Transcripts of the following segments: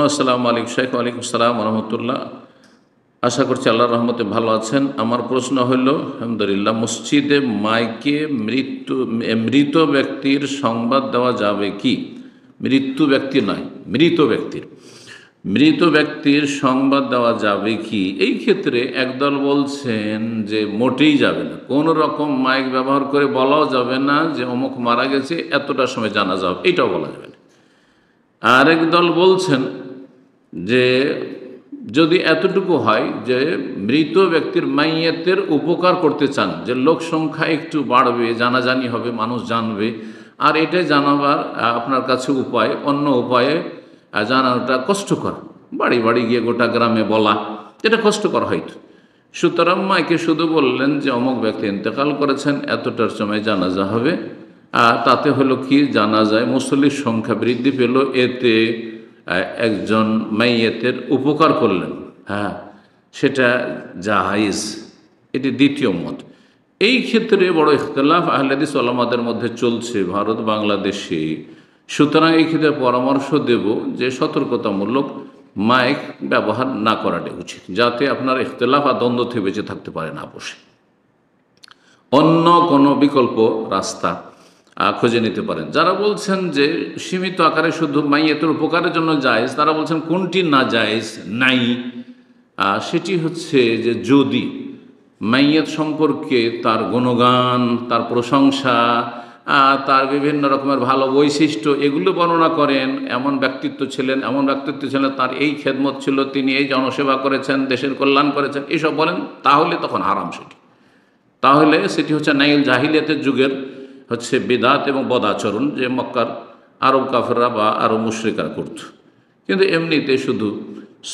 আসসালামু আলাইকুম শেখ। ওয়ালাইকুম আসসালাম রহমতুল্লাহ। আশা করছি আল্লাহর রহমতে ভালো আছেন। আমার প্রশ্ন হইল, আলহামদুলিল্লাহ, মসজিদে মাইকে মৃত ব্যক্তির সংবাদ দেওয়া যাবে কি? মৃত্যু ব্যক্তি নয়, মৃত ব্যক্তির সংবাদ দেওয়া যাবে কি? এই ক্ষেত্রে একদল বলছেন যে মোটেই যাবে না, কোনো রকম মাইক ব্যবহার করে বলাও যাবে না যে অমুক মারা গেছে, এতটার সময় জানা যাবে, এটাও বলা যাবে না। আরেক দল বলছেন যে যদি এতটুকু হয় যে মৃত ব্যক্তির মাইয়াতের উপকার করতে চান, যে লোক সংখ্যা একটু বাড়বে, জানাজানি হবে, মানুষ জানবে, আর এটাই জানাবার আপনার কাছে উপায়, অন্য উপায়ে জানানোটা কষ্টকর, বাড়ি বাড়ি গিয়ে গোটা গ্রামে বলা এটা কষ্টকর হয়তো। সুতরাং মাইকে শুধু বললেন যে অমুক ব্যক্তি ইন্তেকাল করেছেন, এতটার সময় জানাজা হবে। তাতে হলো কি, জানাজায় মুসল্লির সংখ্যা বৃদ্ধি পেল, এতে একজন মাইয়েতের উপকার করলেন, হ্যাঁ, সেটা জায়েজ। এটি দ্বিতীয় মত। এই ক্ষেত্রে বড় ইখতিলাফ আহলে হাদিস ওলামাদের মধ্যে চলছে ভারত বাংলাদেশে। সুতরাং এই ক্ষেত্রে পরামর্শ দেব যে সতর্কতামূলক মাইক ব্যবহার না করাটাই উচিত, যাতে আপনার ইখতিলাফ আর দ্বন্দ্ব থেকে বেঁচে থাকতে পারেন আপোষে। অন্য কোনো বিকল্প রাস্তা খুঁজে নিতে পারেন। যারা বলছেন যে সীমিত আকারে শুধু মাইয়াতের উপকারের জন্য জায়েজ, তারা বলছেন কোনটি না জায়েজ নাই। সেটি হচ্ছে যে যদি মাইয়াত সম্পর্কে তার গুণগান, তার প্রশংসা, তার বিভিন্ন রকমের ভালো বৈশিষ্ট্য এগুলো বর্ণনা করেন, এমন ব্যক্তিত্ব ছিলেন, তার এই খেদমত ছিল, তিনি এই জনসেবা করেছেন, দেশের কল্যাণ করেছেন, এসব বলেন, তাহলে তখন হারাম সেটি। তাহলে সেটি হচ্ছে নাইল জাহিলিয়াতের যুগের হচ্ছে বিদআত এবং বদাচরণ, যে মক্কার আরব কাফেররা বা আরব মুশরিকরা করত। কিন্তু এমনিতে শুধু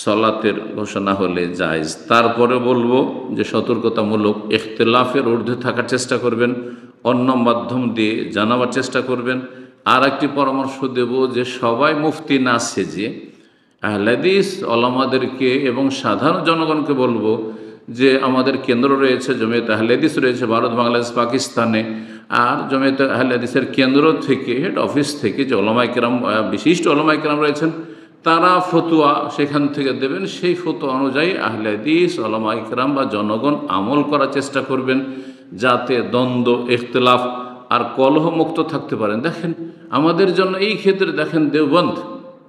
সলাতের ঘোষণা হলে জায়েজ। তারপরে বলবো যে সতর্কতামূলক ইখতিলাফের ঊর্ধ্বে থাকার চেষ্টা করবেন, অন্য মাধ্যম দিয়ে জানাবার চেষ্টা করবেন। আর একটি পরামর্শ দেব যে সবাই মুফতি না সেজে আহলে হাদিস ওলামাদেরকে এবং সাধারণ জনগণকে বলবো যে আমাদের কেন্দ্র রয়েছে, জমিয়ত আহলে হাদিস রয়েছে ভারত, বাংলাদেশ, পাকিস্তানে। আর জমিয়ত আহলে হাদিসের কেন্দ্র থেকে, হেড অফিস থেকে যে ওলামায়ে কেরাম, বিশিষ্ট ওলামায়ে কেরাম রয়েছেন, তারা ফতোয়া সেখান থেকে দেবেন। সেই ফতোয়া অনুযায়ী আহলে হাদিস ওলামায়ে কেরাম বা জনগণ আমল করার চেষ্টা করবেন, যাতে দ্বন্দ্ব, ইখতিলাফ আর কলহ মুক্ত থাকতে পারেন। দেখেন আমাদের জন্য এই ক্ষেত্রে দেখেন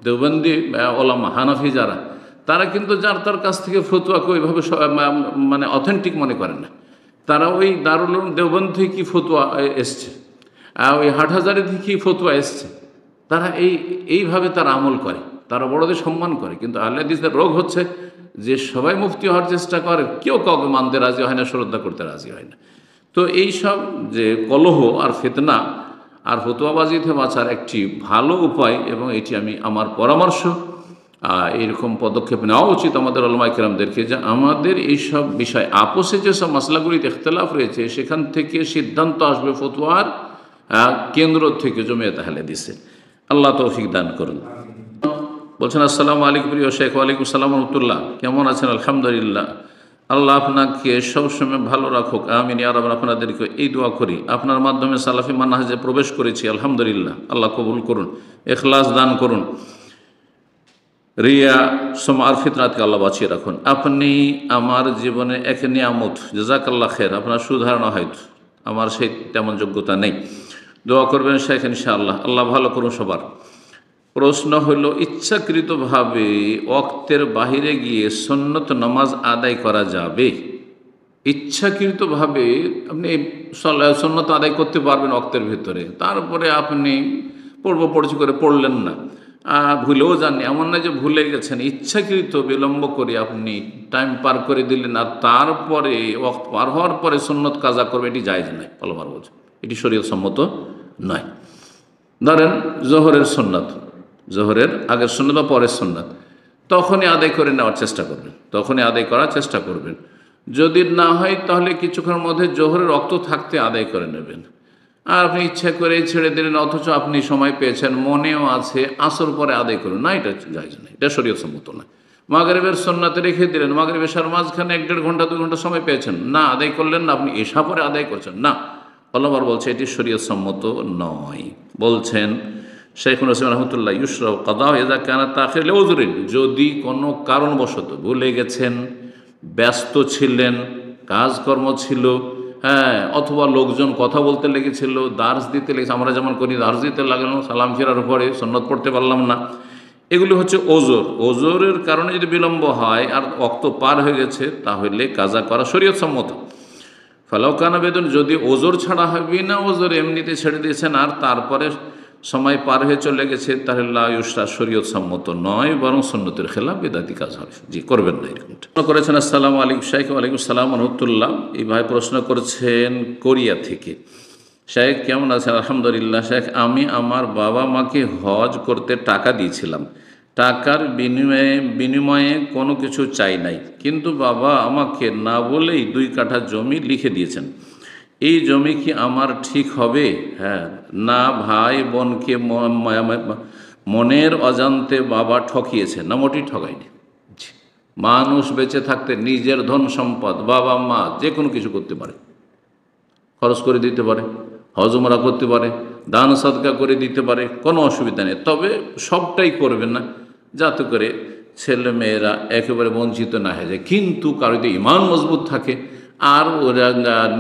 দেওবন্দি ওলামা, হানাফি যারা, তারা কিন্তু যার তার কাছ থেকে ফতোয়াকে ওইভাবে মানে অথেন্টিক মনে করেন না। তারা ওই দারুল উলুম দেওবন্দ থেকে কী ফতোয়া এসছে, ওই হাটহাজারি থেকে কী ফতোয়া এসছে, তারা এইভাবে তারা আমল করে, তারা বড়দের সম্মান করে। কিন্তু আহলে হাদিসের রোগ হচ্ছে যে সবাই মুফতি হওয়ার চেষ্টা করে, কেউ কাউকে মানতে রাজি হয় না, শ্রদ্ধা করতে রাজি হয় না। তো এই সব যে কলহ আর ফিতনা আর ফতোয়াবাজি থেকে বাঁচার একটি ভালো উপায়, এবং এটি আমার পরামর্শ, এরকম পদক্ষেপ নেওয়া উচিত আমাদের উলামায়ে কেরামদেরকে, যে আমাদের এইসব বিষয় আপোষে যেসব মাসলাগুলিতে ইখতিলাফ রয়েছে, সেখান থেকে সিদ্ধান্ত আসবে ফতোয়ার কেন্দ্র থেকে, জমিয়ত আহলে হাদিসে। আল্লাহ তৌফিক দান করুন। বলছেন, আসসালামু আলাইকুম প্রিয় শেখ। ওয়ালাইকুম আসসালাম রহমতুল্লাহ। কেমন আছেন? আলহামদুলিল্লাহ, আল্লাহ আপনাকে সবসময় ভালো রাখুক, আমিন ইয়া রাব্বাল। আপনাদেরকে এই দোয়া করি, আপনার মাধ্যমে সালাফি মানহাজে প্রবেশ করেছি, আলহামদুলিল্লাহ, আল্লাহ কবুল করুন, ইখলাস দান করুন, রিয়া আর ফিতনাতকে আল্লাহ বাঁচিয়ে রাখুন। আপনি আমার জীবনে এক নিয়ামত, জাযাকাল্লাহ খের। আপনার সুধারণা হয়তো আমার সেই তেমন যোগ্যতা নেই, দোয়া করবেন শেখ, ইনশাআল্লাহ, আল্লাহ ভালো করুন সবার। প্রশ্ন হইল, ইচ্ছাকৃতভাবে ওয়াক্তের বাহিরে গিয়ে সুন্নত নামাজ আদায় করা যাবে? ইচ্ছাকৃতভাবে আপনি সুন্নত আদায় করতে পারবেন ওয়াক্তের ভিতরে, তারপরে আপনি পড়ছি করে পড়লেন না, ভুলেও যাননি, এমন না যে ভুলে গেছেন, ইচ্ছাকৃত বিলম্ব করে আপনি টাইম পার করে দিলেন, আর তারপরে ওয়াক্ত পার হওয়ার পরে সুন্নত কাজা করবে, এটি জায়েজ নয়। ভালোবার বলছে, এটি শরীয়ত সম্মত নয়। ধরেন জোহরের আগের সুন্নত বা পরের সুন্নত, তখনই আদায় করে নেওয়ার চেষ্টা করবেন, তখনই আদায় করার চেষ্টা করবেন। যদি না হয় তাহলে কিছুক্ষণের মধ্যে জোহরের রক্ত থাকতে আদায় করে নেবেন। আর আপনি ইচ্ছা করে ছেড়ে দিলেন, অথচ আপনি সময় পেয়েছেন, মনেও আছে, আসর পরে আদায় করুন না, এটা জায়েজ না, এটা শরীয়ত সম্মত না। মাগরিবের সুন্নাতে রেখে দিলেন, মাগরিব এশার মাঝখানে 1-1.5 ঘন্টা 2 ঘন্টা সময় পেয়েছেন, না আদায় করলেন না, আপনি এশা পরে আদায় করছেন না, আল্লাহ বলছে এটি শরীয়ত সম্মত নয়। বলছেন শাইখুল ইসলাম রহমতুল্লাহ ইউসরা কাদা ইযা কানা তাখির লিউযরিন, যদি কোনো কারণবশত ভুলে গেছেন, ব্যস্ত ছিলেন, কাজকর্ম ছিল, হ্যাঁ, অথবা লোকজন কথা বলতে লেগেছিল, দার্স দিতে লেগেছে, আমরা যেমন করি দার্স দিতে লাগলাম, সালাম ফেরার পরে সুন্নত পড়তে পারলাম না, এগুলি হচ্ছে ওজর। ওজরের কারণে যদি বিলম্ব হয় আর ওয়াক্ত পার হয়ে গেছে, তাহলে কাজা করা শরীয়ত সম্মত। ফালাউ কানা বেদন, যদি ওজর ছাড়া হয়, বিনা ওজর এমনিতে ছেড়ে দিয়েছেন আর তারপরে সময় পার হয়ে চলে গেছে, তাহলে লা ইউসরা শরীয়ত সম্মত নয়, বরং সুন্নতের খেলাফ বিদআতি কাজ হবে। জি, করবেন না এরকমটা। প্রশ্ন করেছেন আসসালামু আলাইকুম শাইখ। ওয়ালাইকুম আসসালাম ওয়া রাহমাতুল্লাহ। এই ভাই প্রশ্ন করেছেন কোরিয়া থেকে। শাইখ কেমন আছেন? আলহামদুলিল্লাহ। শাইখ, আমি আমার বাবা মাকে হজ করতে টাকা দিয়েছিলাম, টাকার বিনিময়ে কোনো কিছু চাই নাই, কিন্তু বাবা আমাকে না বলেই 2 কাঠা জমি লিখে দিয়েছেন। এই জমি কি আমার ঠিক হবে? হ্যাঁ, না ভাই বোনকে মনের অজান্তে বাবা ঠকিয়েছে? না, মোটেই ঠকায়নি। মানুষ বেঁচে থাকতে নিজের ধন সম্পদ, বাবা মা যে কোনো কিছু করতে পারে, খরচ করে দিতে পারে, হজ উমরা করতে পারে, দান সদকা করে দিতে পারে, কোনো অসুবিধা নেই। তবে সবটাই করবেন না, যাতে করে ছেলে মেয়েরা একেবারে বঞ্চিত না হয়ে যায়। কিন্তু কারো যদি ইমান মজবুত থাকে আর ওরা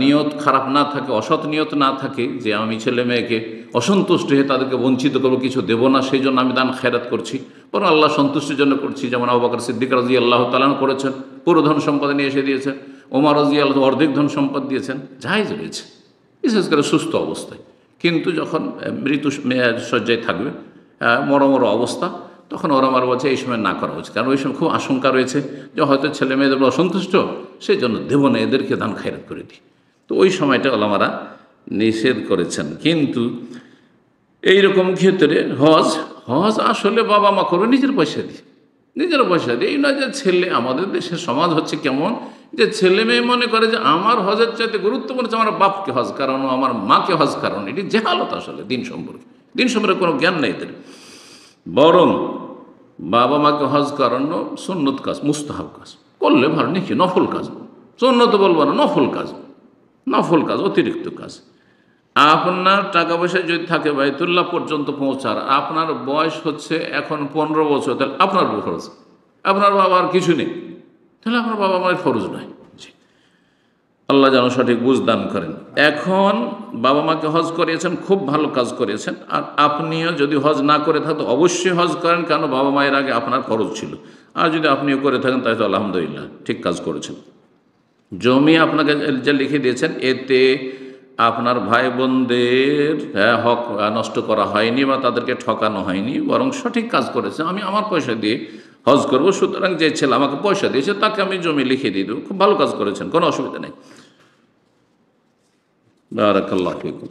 নিয়ত খারাপ না থাকে, অসৎ নিয়ত না থাকে যে আমি ছেলে মেয়েকে অসন্তুষ্ট হয়ে তাদেরকে বঞ্চিত করবো, কিছু দেবো না, সেই জন্য আমি দান খেরাত করছি, বরং আল্লাহ সন্তুষ্টির জন্য করছি, যেমন আবু বকর সিদ্দিক রাদিয়াল্লাহু তাআলা করেছেন, পুরো ধন সম্পদ নিয়ে এসে দিয়েছেন। ওমর রাদিয়াল্লাহু অর্ধেক ধন সম্পদ দিয়েছেন, জায়েজ রয়েছে, বিশেষ করে সুস্থ অবস্থায়। কিন্তু যখন মৃত্যু শয্যায় থাকবে, মরমর অবস্থা, তখন ওরা আমার বলছে এই সময় না করা উচিত, কারণ ওই সময় খুব আশঙ্কা রয়েছে যে হয়তো ছেলে মেয়েদের অসন্তুষ্ট, সেই জন্য দেব না, এদেরকে দান খায়রাত করে দিই। তো ওই সময়টা ওলামারা নিষেধ করেছেন। কিন্তু এইরকম ক্ষেত্রে হজ আসলে বাবা মা করবে নিজের পয়সা দিয়ে, নিজের পয়সা দিয়ে। এই নয় যে ছেলে, আমাদের দেশের সমাজ হচ্ছে কেমন যে ছেলে মেয়ে মনে করে যে আমার হজের চাইতে গুরুত্বপূর্ণ হচ্ছে আমার বাপকে হজ করানো, আমার মাকে হজ করানো। এটি জেহালত আসলে দিন সম্পর্কে কোনো জ্ঞান নেই এদের। বরং বাবা মাকে হজ করানো সুন্নত কাজ, মুস্তাহাব কাজ, করলে ভালো, নাকি নফল কাজ, সুন্নত বলবো না, নফল কাজ, অতিরিক্ত কাজ। আপনার টাকা পয়সা যদি থাকে বাইতুল্লাহ পর্যন্ত পৌঁছার, আপনার বয়স হচ্ছে এখন 15 বছর, তাহলে আপনার ফরজ, আপনার বাবার কিছু নেই, তাহলে আপনার বাবা মায়ের ফরজ নয়। আল্লাহ যেন সঠিক বুঝ দান করেন। এখন বাবা মাকে হজ করিয়েছেন, খুব ভালো কাজ করিয়েছেন। আর আপনিও যদি হজ না করে থাকেন অবশ্যই হজ করেন, কেন বাবা মায়ের আগে আপনার ফরজ ছিল। আর যদি আপনিও করে থাকেন তাই তো আলহামদুলিল্লাহ, ঠিক কাজ করেছেন। জমি আপনাকে যে লিখে দিয়েছেন, এতে আপনার ভাই বোনদের হক নষ্ট করা হয়নি বা তাদেরকে ঠকানো হয়নি, বরং সঠিক কাজ করেছে। আমি আমার পয়সা দিয়ে হজ করবো, সুতরাং যে ছেলে আমাকে পয়সা দিয়েছে তাকে আমি জমি লিখে দিয়ে দেবো। খুব ভালো কাজ করেছেন, কোনো অসুবিধা নেই। বারাকাল্লাহু ফিকুম।